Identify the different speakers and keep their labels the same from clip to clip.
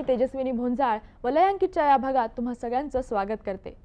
Speaker 1: तेजस्विनी भोंजाळ वलयांकितच्या या भागात तुम्हा सगळ्यांचं स्वागत करते।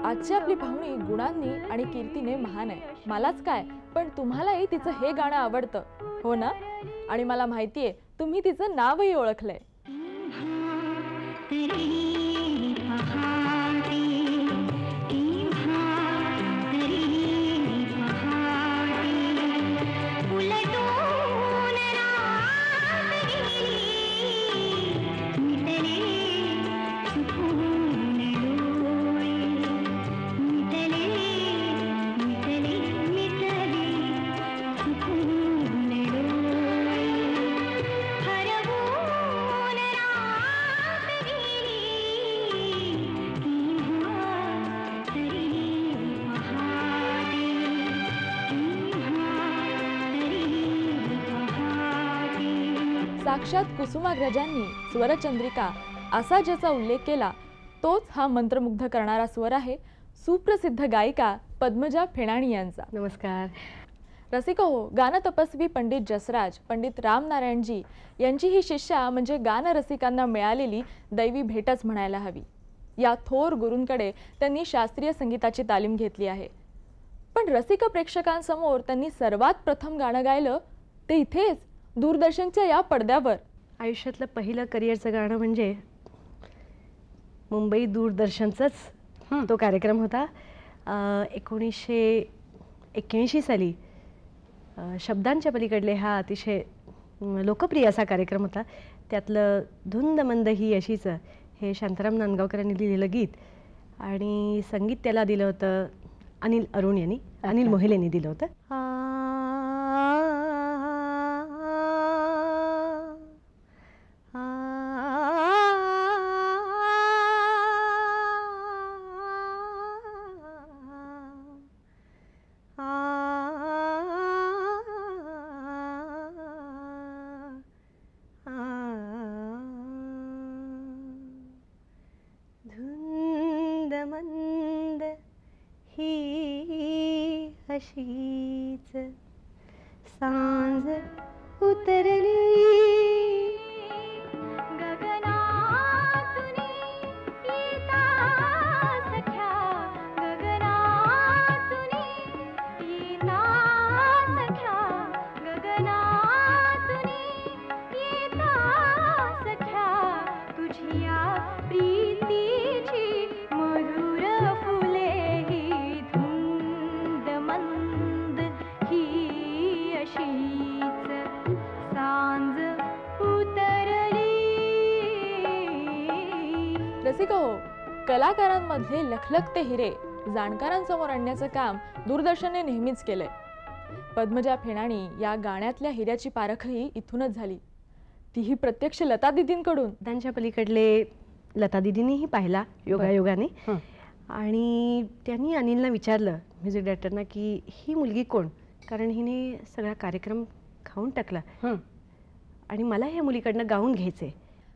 Speaker 1: आजची आपली पाहुणी गुणांनी आणि कीर्तीने महान आहे। मलाच काय पण तुम्हालाही तिचं हे गाणं आवडतं हो ना? आणि मला माहितीये तुम्ही तिचं नावही ओळखलंय। साक्षात कुसुमाग्रजांनी स्वरचंद्रिका असा ज्याचा उल्लेख केला तोच हा मंत्रमुग्ध करणारा स्वर आहे सुप्रसिद्ध गायिका पद्मजा फेणाणी यांचा।
Speaker 2: नमस्कार
Speaker 1: रसिको हो, गान तपस्वी पंडित जसराज पंडित रामनारायणजी यांची ही शिष्या म्हणजे गानरसिकांना मिळालेली दैवी भेटच म्हणायला हवी। या थोर गुरूंकडे त्यांनी शास्त्रीय संगीताची तालीम घेतली आहे। पण रसिक प्रेक्षकांसमोर त्यांनी सर्वात प्रथम गाणं गायलं ते इथेच दूरदर्शनच्या या पडद्यावर।
Speaker 2: आयुष्यातलं पहिलं करिअरचं गाणं म्हणजे मुंबई दूरदर्शनचाच तो कार्यक्रम होता। 1981 साली शब्दांच्या पलीकडले हा अतिशय लोकप्रिय असा कार्यक्रम होता। त्यातलं धुंद मंद ही अशीच हे शांताराम नांदगावकरांनी लिहिलेलं गीत आणि संगीत त्याला दिलं होतं अनिल अरुण यांनी, अनिल मोहिले यांनी दिलं होतं। मंद ही अशीच सांज उतरली गगनातुनी येता सख्या गगनातुनी येता सख्या गगनातुनी येता सख्या तुझिया प्रीतीची
Speaker 1: रसिको हो, कलाकारांमधले लखलखते हिरे जाणकारांसमोर आणण्याचं काम दूरदर्शनने नेहमीच केलंय। पद्मजा फेणाणी या गाण्यातल्या हिऱ्याची पारखही इथूनच झाली, तीही प्रत्यक्ष लता दीदींकडून।
Speaker 2: त्यांच्या पलीकडले लता दीदींनीही पाहिला योगायोगाने आणि त्यांनी अनिलला विचारलं म्युझिक डायरेक्टरना की ही मुलगी कोण, कारण हिने सगळा कार्यक्रम खाऊन टाकला आणि मला ह्या मुलीकडनं गाऊन घ्यायचे।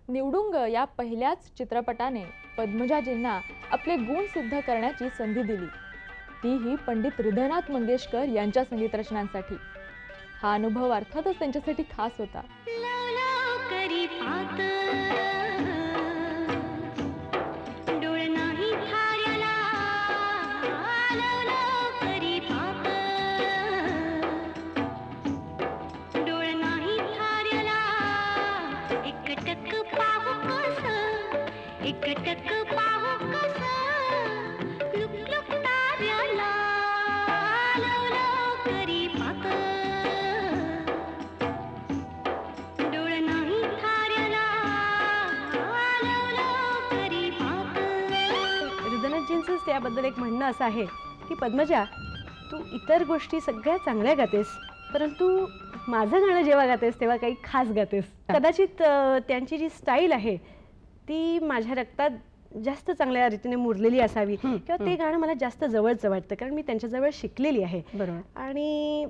Speaker 1: निवडुंग या पहिल्याच चित्रपटाने पद्मजाजींना आपले गुण सिद्ध करण्याची संधी दिली। तीही पंडित हृदयनाथ मंगेशकर यांच्या संगीत रचनांसाठी. हा अनुभव अर्थातच त्यांच्यासाठी खास होता.
Speaker 2: हृदयनाथजींचंच त्याबद्दल एक म्हणणं असं आहे की पद्मजा, तू इतर गोष्टी सगळ्या चांगल्या गातेस, परंतु माझं गाणं जेव्हा गातेस तेव्हा काही खास गातेस. कदाचित त्यांची जी स्टाईल आहे ती माझ्या रक्तात जास्त चांगल्या रीतीने मुरलेली असावी किंवा ते गाणं मला जास्त जवळचं वाटतं, कारण मी त्यांच्याजवळ शिकलेली आहे. बरोबर. आणि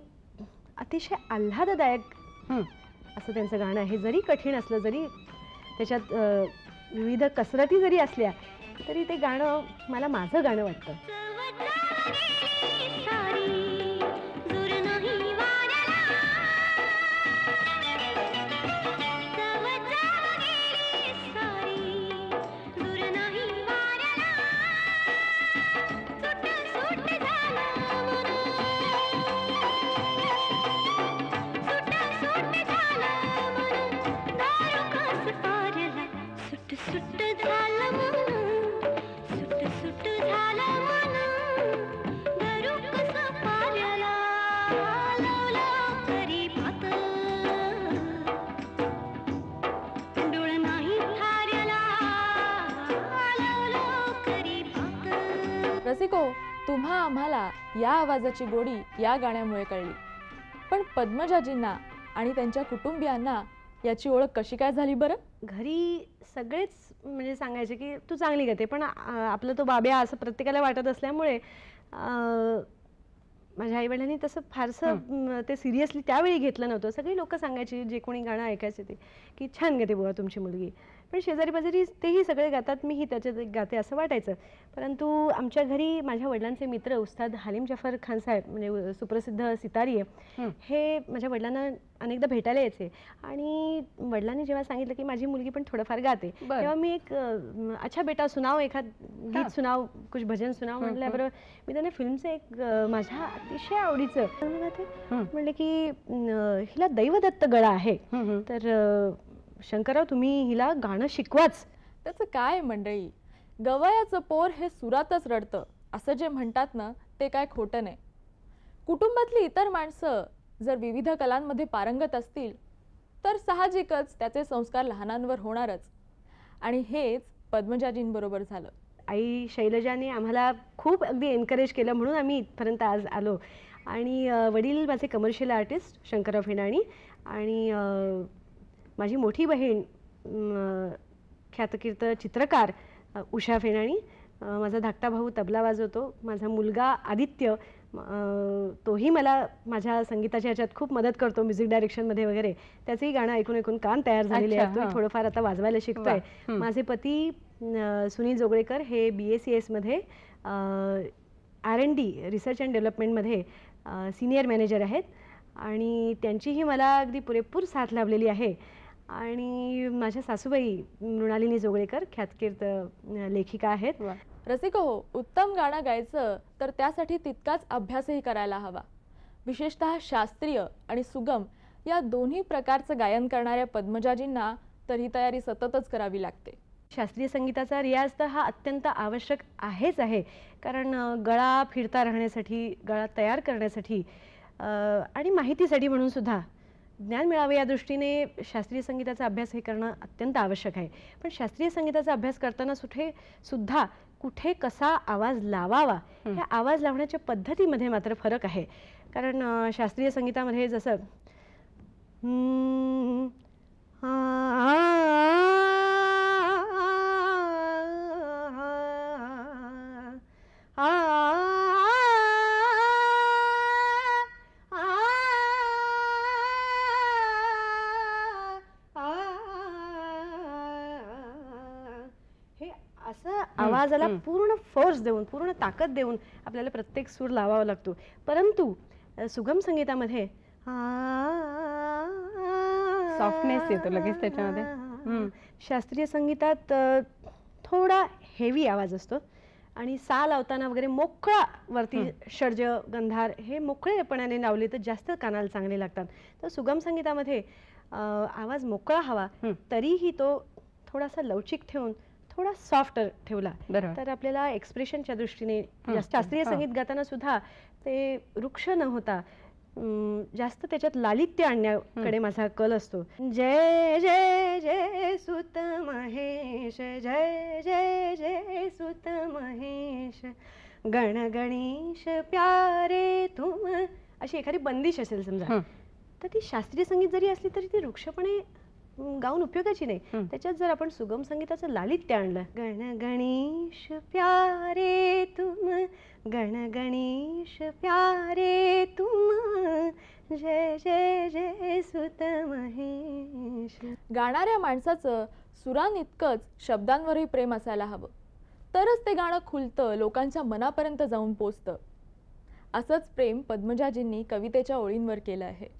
Speaker 2: अतिशय आल्हाददायक असं त्यांचं गाणं आहे. जरी कठीण असलं, जरी त्याच्यात विविध कसरती जरी असल्या, तरी ते गाणं मला माझं गाणं वाटतं.
Speaker 1: रसिको, तुम्हा आम्हाला या आवाजाची गोडी या गाण्यामुळे कळली, पण पद्मजाजींना आणि त्यांच्या कुटुंबियांना याची ओळख कशी काय झाली बरं?
Speaker 2: घरी सगळेच म्हणजे सांगायचे की तू चांगली गाते, पण आपलं तो बाब्या असं प्रत्येकाला वाटत असल्यामुळे माझ्या आईवडिलांनी तसं फारसं ते सिरियसली त्यावेळी घेतलं नव्हतं. सगळी लोक सांगायची, जे कोणी गाणं ऐकायचे ते, की छान गाते बुवा तुमची मुलगी. पण शेजारी पाजारी तेही सगळे गातात, मीही त्याच्यात गाते असं वाटायचं. परंतु आमच्या घरी माझ्या वडिलांचे मित्र उस्ताद हालिम जफर खान साहेब, म्हणजे सुप्रसिद्ध सितारी आहे, हे माझ्या वडिलांना अनेकदा भेटायला यायचे. आणि वडिलांनी जेव्हा सांगितलं की माझी मुलगी पण थोडंफार गाते, तेव्हा मी एक अच्छा बेटा सुनाव, एखाद गीत सुनाव, कुछ भजन सुनाव म्हटल्याबरोबर मी त्यांना फिल्मचं एक माझ्या अतिशय आवडीचं म्हणले की हिला दैवदत्त गळा आहे, तर शंकरराव तुम्ही हिला गाणं शिकवाच.
Speaker 1: त्याचं काय मंडळी, गवयाचं पोर हे सुरातच रडतं असं जे म्हणतात ना, ते काय खोटं नाही. कुटुंबातली इतर माणसं जर विविध कलांमध्ये पारंगत असतील तर साहजिकच त्याचे संस्कार लहानांवर होणारच. आणि हेच पद्मजाजींबरोबर झालं.
Speaker 2: आई शैलजाने आम्हाला खूप अगदी एनकरेज केलं, म्हणून आम्ही इथपर्यंत आज आलो. आणि वडील माझे कमर्शियल आर्टिस्ट शंकरराव फेणाणी, आणि माझी मोठी बहीण ख्यातकीर्त चित्रकार उषा फेणाणी, माझा धाकटा भाऊ तबला वाजवतो, माझा मुलगा आदित्य तोही मला माझ्या संगीताच्या ह्याच्यात खूप मदत करतो, म्युझिक डायरेक्शनमध्ये वगैरे. त्याचंही गाणं ऐकून ऐकून कान तयार झालेले आहे, तो थोडंफार आता वाजवायला शिकतोय. माझे पती सुनील जोगळेकर हे BACS मध्ये R&D रिसर्च अँड डेव्हलपमेंटमध्ये सिनियर मॅनेजर आहेत, आणि त्यांचीही मला अगदी पुरेपूर साथ लाभलेली आहे. आणि माझ्या सासूबाई मृणालिनी जोगळेकर ख्यातकीर्त लेखिका आहेत.
Speaker 1: रसिको, उत्तम गाणं गायचं तर त्यासाठी तितकाच अभ्यासही करायला हवा. विशेषतः शास्त्रीय आणि सुगम या दोन्ही प्रकारचं गायन करणाऱ्या पद्मजाजींना तर ही तयारी सततच करावी लागते.
Speaker 2: शास्त्रीय संगीताचा रियाज तर हा अत्यंत आवश्यक आहेच आहे, कारण गळा फिरता राहण्यासाठी, गळा तयार करण्यासाठी आणि माहितीसाठी म्हणून सुद्धा, ज्ञान मिळावे या दृष्टीने शास्त्रीय संगीताचा अभ्यास हे करणं अत्यंत आवश्यक आहे. पण शास्त्रीय संगीताचा अभ्यास करताना सुद्धा कुठे कसा आवाज लावावा, ह्या आवाज लावण्याच्या पद्धतीमध्ये मात्र फरक आहे. कारण शास्त्रीय संगीतामध्ये जसं आवाजाला पूर्ण फोर्स देऊन, पूर्ण ताकद देऊन आपल्याला प्रत्येक सूर लावावा लागतो. परंतु सुगम संगीतामध्ये
Speaker 3: सॉफ्टनेस येतो लगेच त्याच्यामध्ये.
Speaker 2: शास्त्रीय संगीतात थोडा हेवी आवाज असतो आणि सा लावताना वगैरे मोकळा वरती षड्ज गंधार हे मोकळेपणाने लावले तर जास्त कानाला चांगले लागतात. तर सुगम संगीतामध्ये आवाज मोकळा हवा तरीही तो थोडासा लवचिक ठेवून थोडा सॉफ्ट ठेवला तर आपल्याला एक्सप्रेशनच्या दृष्टीने शास्त्रीय संगीत गाताना सुद्धा ते वृक्ष न होता जास्त त्याच्यात लालित्य आणण्याकडे माझा कल असतो. जय जय जय सुत महेश, जय जय जय सुत महेश, गण गणेश प्यारे तुम, अशी एखादी बंदिश असेल समजा तर ती शास्त्रीय संगीत जरी असली तरी ती वृक्षपणे गाऊन उपयोगाची नाही. त्याच्यात जर आपण सुगम संगीताचं लालित्य आणलं, गण गणेश प्यारे तुम, गण गणेश प्यारे तुम, जय जय जय सुत महेश.
Speaker 1: गाणाऱ्या माणसाचं सुरांइतकंच शब्दांवरही प्रेम असायला हवं, तरच ते गाणं खुलतं, लोकांच्या मनापर्यंत जाऊन पोचतं. असंच प्रेम पद्मजाजींनी कवितेच्या ओळींवर केलं आहे.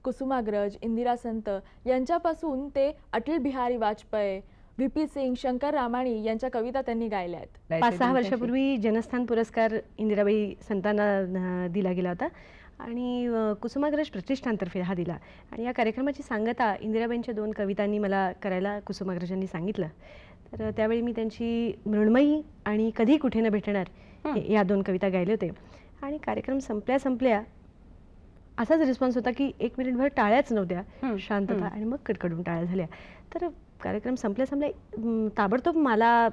Speaker 1: कुसुमाग्रज, इंदिरा संत यांच्यापासून ते अटल बिहारी वाजपेयी, व्ही.पी. सिंग, शंकर रामाणी यांच्या कविता त्यांनी गायल्या आहेत.
Speaker 2: 5-6 वर्षापूर्वी जनस्थान पुरस्कार इंदिराबाई संतांना दिला गेला होता आणि कुसुमाग्रज प्रतिष्ठानतर्फे हा दिला. आणि या कार्यक्रमाची सांगता इंदिराबाईंच्या 2 कवितांनी मला करायला कुसुमाग्रजांनी सांगितलं. तर त्यावेळी मी त्यांची मृण्मयी आणि कधी कुठे न भेटणार या 2 कविता गायले होते. आणि कार्यक्रम संपल्या असाच रिस्पॉन्स होता की 1 मिनिटभर टाळ्याच नव्हत्या, शांतता, आणि मग कडकडून टाळ्या झाल्या. तर कार्यक्रम संपल्या ताबडतोब मला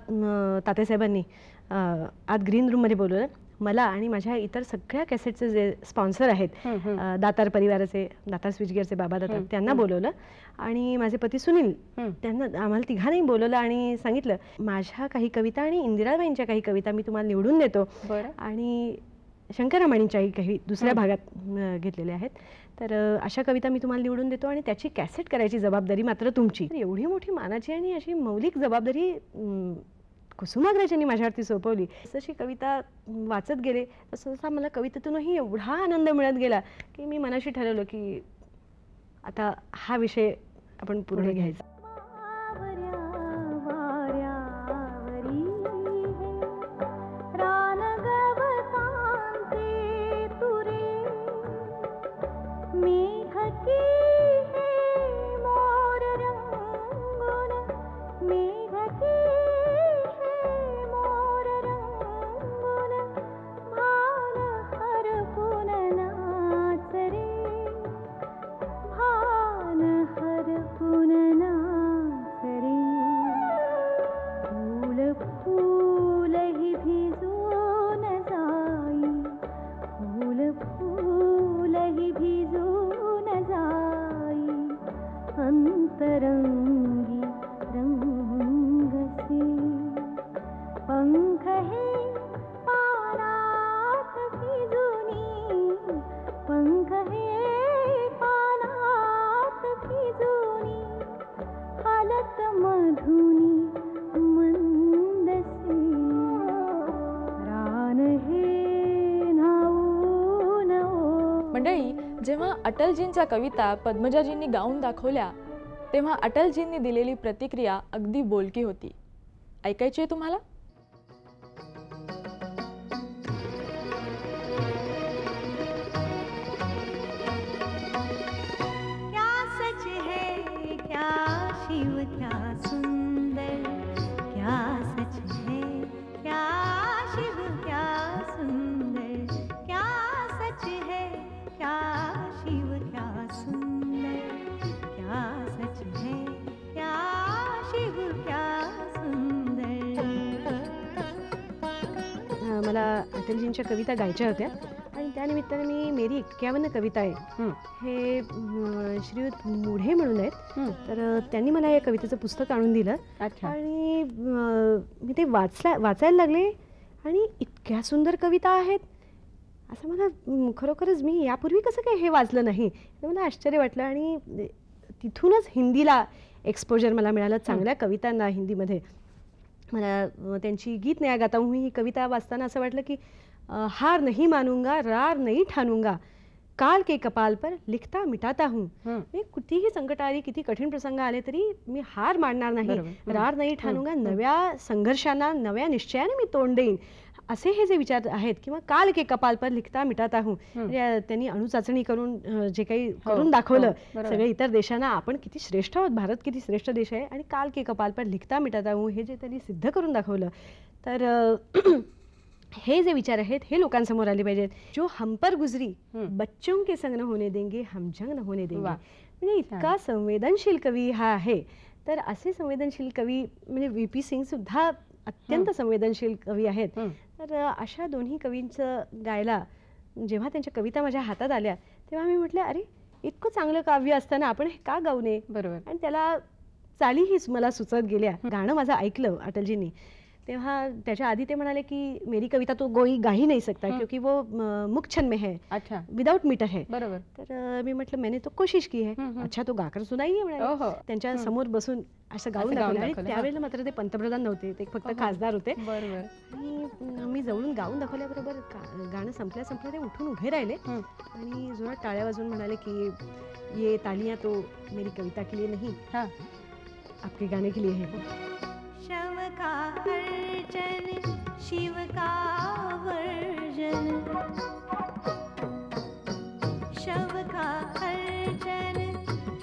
Speaker 2: तात्यासाहेबांनी आत ग्रीन रूममध्ये बोलवलं. मला आणि माझ्या इतर सगळ्या कॅसेटचे जे स्पॉन्सर आहेत, दातार परिवाराचे, दातार स्विचगेअरचे बाबा दातार, त्यांना बोलवलं. आणि माझे पती सुनील, त्यांना, आम्हाला तिघांनाही बोलवलं आणि सांगितलं माझ्या काही कविता आणि इंदिराबाईंच्या काही कविता मी तुम्हाला निवडून देतो आणि शंकररामाणींच्याही काही दुसऱ्या भागात घेतलेल्या आहेत. तर अशा कविता मी तुम्हाला निवडून देतो आणि त्याची कॅसेट करायची जबाबदारी मात्र तुमची. एवढी मोठी मानाची आणि अशी मौलिक जबाबदारी कुसुमाग्रजांनी माझ्यावरती सोपवली. जशी कविता वाचत गेले तसं मला कवितेतूनही एवढा आनंद मिळत गेला की मी मनाशी ठरवलं की आता हा विषय आपण पूर्ण घ्यायचा.
Speaker 1: मंडळी, जेव्हा अटलजींच्या कविता पद्मजाजींनी गाऊन दाखवल्या तेव्हा अटलजींनी दिलेली प्रतिक्रिया अगदी बोलकी होती. ऐकायची आहे तुम्हाला?
Speaker 2: मला अटलजींच्या कविता गायच्या होत्या आणि त्यानिमित्ताने मी मेरी 51 कविता आहे हे श्रीयुत मुढे म्हणून आहेत, तर त्यांनी मला या कवितेचं पुस्तक आणून दिलं आणि मी ते वाचायला लागले आणि इतक्या सुंदर कविता आहेत असं मला खरोखरच मी यापूर्वी कसं काय हे वाचलं नाही मला आश्चर्य वाटलं. आणि तिथूनच हिंदीला एक्सपोजर मला मिळालं, चांगल्या कवितांना हिंदीमध्ये. मला त्यांची गीत नया गाता हूँ ही कविता वाचताना असं वाटलं की हार नहीं मानूंगा, रार नहीं ठानूंगा, काल के कपाल पर लिखता मिटाता हूँ. मी कितीही संकट आली, किती कठीण प्रसंग आले तरी मी हार मानणार नाही, रार नाही ठाणूंगा, नव्या संघर्षांना नव्या निश्चयाने मी तोंड देईन, असे हे जे विचार आहेत. किंवा काल के कपाल पर लिखता मिटाता हूँ, त्यांनी अणुचाचणी करून जे काही करून दाखवलं सगळ्या इतर देशांना, आपण किती श्रेष्ठ आहोत, भारत किती श्रेष्ठ देश आहे, आणि काल के कपाल पर लिखता मिटाता हूँ हे जे त्यांनी सिद्ध करून दाखवलं, तर हे जे विचार आहेत हे लोकांसमोर आले पाहिजेत. जो हम पर गुजरी बच्चों के संग न होने देंगे, हम जंग न होने देंगे. म्हणजे इतका संवेदनशील कवी हा आहे. तर असे संवेदनशील कवी म्हणजे VP सिंग सुद्धा अत्यंत संवेदनशील कवी आहेत. तर अशा दोन्ही कवींचं गायला जेव्हा त्यांच्या कविता माझ्या हातात आल्या तेव्हा मी म्हटलं, अरे इतकं चांगलं काव्य असताना आपण हे का गाऊ नये. बरोबर. आणि त्याला चालीही मला सुचत गेल्या. गाणं माझं ऐकलं अटलजींनी तेव्हा त्याच्या आधी ते म्हणाले की मेरी कविता तो कोई गा ही नहीं सकता क्योंकि वो मुक्छन में है, अच्छा, विदाउट मीटर है. बरोबर. तर मी म्हटलं मैंने तो कोशिश की है. अच्छा तो गाकर सुनाई म्हणाले. त्यांच्या समोर बसून असं गाऊन दाखवलं. आणि त्यावेळेला मात्र ते पंतप्रधान नव्हते, ते फक्त खासदार होते. बरोबर. आणि मी जवळून गाऊन दाखवल्याबरोबर गाणं संपल्या ते उठून उभे राहिले आणि जोरात टाळ्या वाजवून म्हणाले की ये तालियां तो मेरी कविता के लिए नहीं, आपके गाने के लिए है.
Speaker 4: शव का अर्जन शिव का वर्जन, शव का अर्जन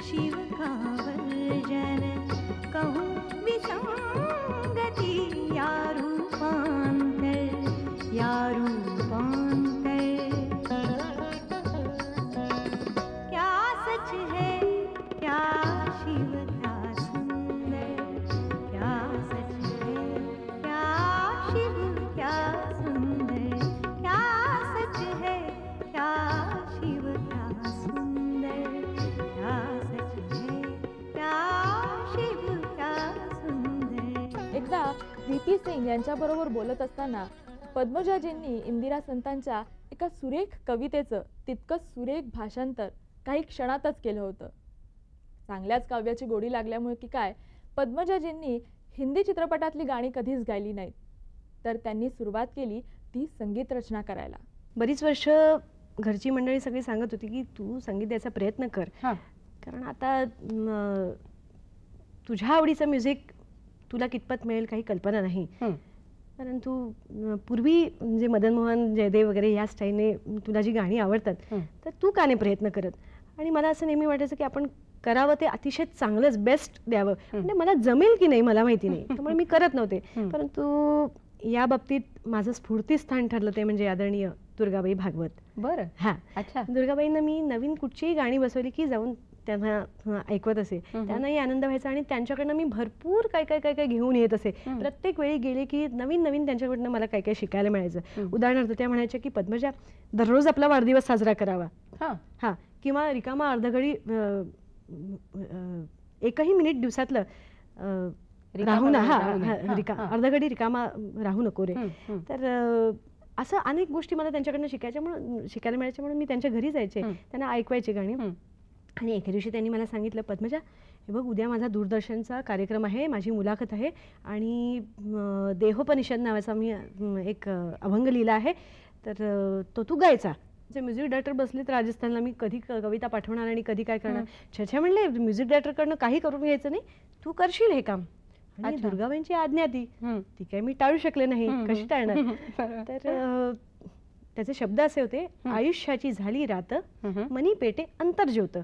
Speaker 4: शिव का वर्जन, कहूँ विसंगति या रूपांतर, या रूपांतर. क्या सच है क्या शिव क्या सुंदर, क्या सच है क्या शिव क्या सुंदर, क्या सच है क्या शिव क्या सुंदर, क्या सच है क्या शिव क्या सुंदर.
Speaker 1: एकदा VP सिंग यांच्याबरोबर बोलत असताना पद्मजाजींनी इंदिरा संतांच्या एका सुरेख कवितेचं तितकंच सुरेख भाषांतर काही क्षणातच केलं होतं. चांगल्याच काव्याची गोडी लागल्यामुळे की काय, पद्मजाजींनी हिंदी चित्रपटातली गाणी कधीच गायली नाहीत, तर त्यांनी सुरुवात केली ती संगीत रचना करायला.
Speaker 2: बरीच वर्ष घरची मंडळी सगळी सांगत होती की तू संगीत द्यायचा प्रयत्न कर, कारण आता तुझ्या आवडीचं म्युझिक तुला कितपत मिळेल काही कल्पना नाही. परंतु पूर्वी म्हणजे मदन मोहन, जयदेव वगैरे या स्टाईलने तुला जी गाणी आवडतात तर तू का नाही प्रयत्न करत. आणि मला असं नेहमी वाटायचं की आपण करावं ते अतिशय चांगलंच बेस्ट द्यावं. म्हणजे मला जमेल की नाही मला माहिती नाही, त्यामुळे मी करत नव्हते. परंतु या बाबतीत माझं स्फूर्तीस्थान ठरलं ते म्हणजे आदरणीय दुर्गाबाई भागवत. बरं. हां, अच्छा. दुर्गाबाईंना मी नवीन कुठचीही गाणी बसवली की जाऊन त्यांना ऐकवत असे. त्यांनाही आनंद व्हायचा आणि त्यांच्याकडनं मी भरपूर काय काय काय काय घेऊन येत असे. प्रत्येक वेळी गेले की नवीन नवीन त्यांच्याकडनं मला काय काय शिकायला मिळायचं. उदाहरणार्थ त्या म्हणायच्या की पद्मजा दररोज आपला वाढदिवस साजरा करावा. हां, किंवा रिकामा अर्धघडी एकही मिनिट दिवसातलं राहू ना, अर्धघडी रिकामा राहू नको रे. तर असं अनेक गोष्टी मला त्यांच्याकडनं शिकायला मिळायच्या म्हणून मी त्यांच्या घरी जायचे, त्यांना ऐकवायचे गाणी. आणि एके दिवशी त्यांनी मला सांगितलं, पद्मजा हे बघ उद्या माझा दूरदर्शनचा कार्यक्रम आहे, माझी मुलाखत आहे आणि देहोपनिषद नावाचा मी एक अभंग लिहिला आहे, तर तो तू गायचा. जे म्युझिक डायरेक्टर बसले तर राजस्थानला, मी कधी कविता पाठवणार आणि कधी काय करणार. छे म्हणले म्युझिक डायरेक्टरकडनं काही करून घ्यायचं नाही, तू करशील हे काम. आणि दुर्गाबाईंची आज्ञा ती काय मी टाळू शकले नाही, कशी टाळणार. तर त्याचे शब्द असे होते, आयुष्याची झाली रात मनी पेटे अंतर्ज्योत,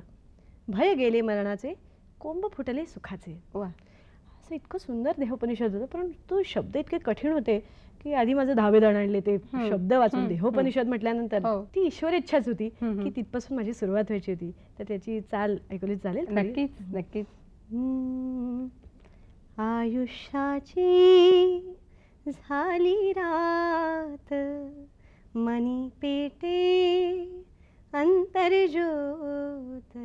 Speaker 2: भय गेले मरणाचे कोंब फुटले सुखाचे. असं इतकं सुंदर देहोपनिषद होतं, परंतु तो शब्द इतके कठीण होते की आधी माझं धावेदण आणले ते शब्द वाचून. देहोपनिषद म्हटल्यानंतर ती ईश्वर इच्छाच होती की तिथपासून माझी सुरुवात व्हायची होती. तर त्याची चाल ऐकली चालेल?
Speaker 3: नक्कीच नक्कीच.
Speaker 4: आयुष्याची झाली रात मनी पेटे अंतर्ज्योत,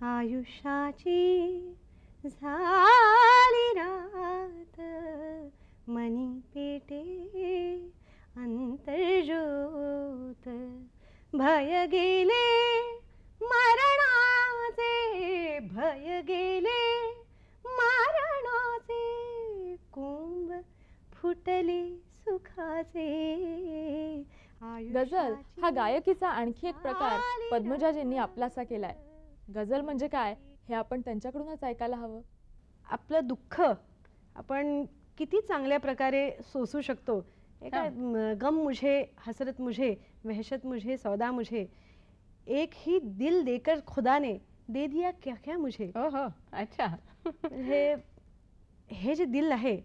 Speaker 4: आयुष्याची झाली रात मनी पेटे अंतर्ज्योत, भय गेले मरणाचे, भय गेले मरणाचे कोंब फुटले सुखाचे
Speaker 1: गझल हा गायकीचा आणखी एक प्रकार पद्मजाजींनी आपलासा केलाय. गझल म्हणजे काय हे आपण त्यांच्याकडूनच ऐकायला हवं.
Speaker 2: आपलं दुःख आपण किती चांगल्या प्रकारे सोसू शकतो. हे काय गम मुझे, हसरत मुझे, वहशत मुझे, सौदा मुझे, एक ही दिल देकर खुदा ने दे दिया क्या क्या मुझे.
Speaker 3: हो अच्छा.
Speaker 2: हे जे दिल आहे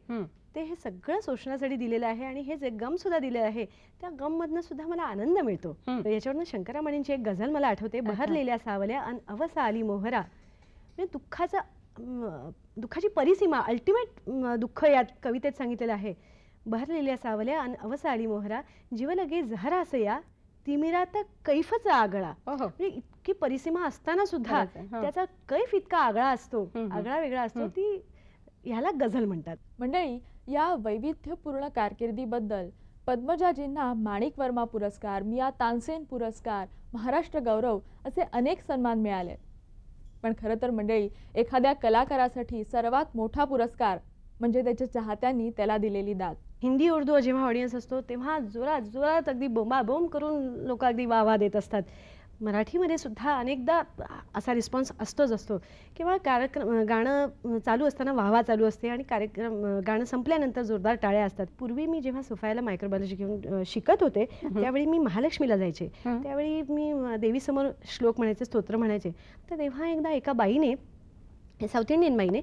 Speaker 2: ते हे सगळं सोसण्यासाठी दिलेलं आहे आणि हे जे गम सुद्धा दिलेलं आहे त्या गम मधनं सुद्धा मला आनंद मिळतो. याच्यावरनं शंकरामाणींची एक गझल मला आठवते. बहरलेल्या सावल्या अन अवसा आली मोहरा. म्हणजे दुःखाची परिसीमा, अल्टिमेट दुःख यात कवितेत सांगितलेलं आहे. बहरलेल्या सावल्या अन अवसा आली मोहरा, जीव लगे जहरासया तिमिरात कैफचा आगळा. म्हणजे इतकी परिसीमा असताना सुद्धा त्याचा कैफ इतका आगळा असतो, आगळा वेगळा असतो. ती ह्याला गझल म्हणतात.
Speaker 1: मंडळी, या वैविध्यपूर्ण कारकिर्दीबद्दल पद्मजाजींना माणिक वर्मा पुरस्कार, मिया तानसेन पुरस्कार, महाराष्ट्र गौरव असे अनेक सन्मान मिळाले. पण खरं तर मंडळी, एखाद्या कलाकारासाठी सर्वात मोठा पुरस्कार म्हणजे त्याच्या चाहत्यांनी त्याला दिलेली दाद.
Speaker 2: हिंदी उर्दू जेव्हा ऑडियन्स असतो तेव्हा जोरात जोरात अगदी बोंबाबोंब करून लोक अगदी वाह देत असतात. मराठीमध्ये सुद्धा अनेकदा असा रिस्पॉन्स असतो किंवा गाणं चालू असताना वाहवा चालू असते आणि गाणं संपल्यानंतर जोरदार टाळ्या असतात. पूर्वी मी जेव्हा सोफायला मायक्रोबायोलॉजी घेऊन शिकत होते त्यावेळी मी महालक्ष्मीला जायचे. त्यावेळी मी देवीसमोर श्लोक म्हणायचे, स्तोत्र म्हणायचे. तर तेव्हा एकदा एका बाईने, साऊथ इंडियन बाईने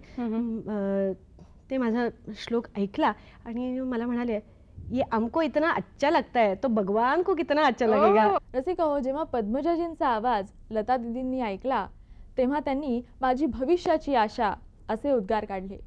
Speaker 2: ते माझा श्लोक ऐकला आणि मला म्हणाले, ये हमको इतना अच्छा लगता है तो भगवान को कितना अच्छा लगेगा.
Speaker 1: रसिका हो, जेव्हा पद्मजाजींचा आवाज लता दीदींनी ऐकला तेव्हा त्यांनी माझी भविष्याची आशा असे उद्गार काढले.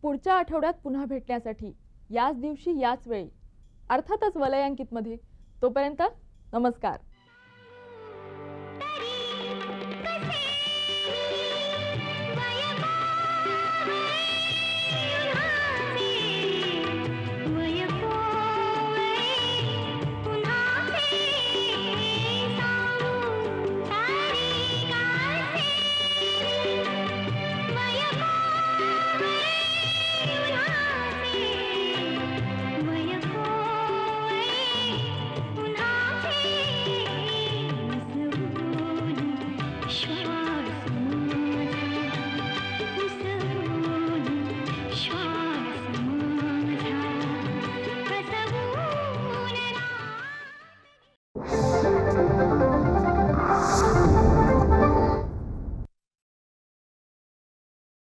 Speaker 1: पुढच्या आठवड्यात पुन्हा भेटण्यासाठी याच दिवशी याच वेळी, अर्थातच वलयांकित मध्ये. तोपर्यंत नमस्कार.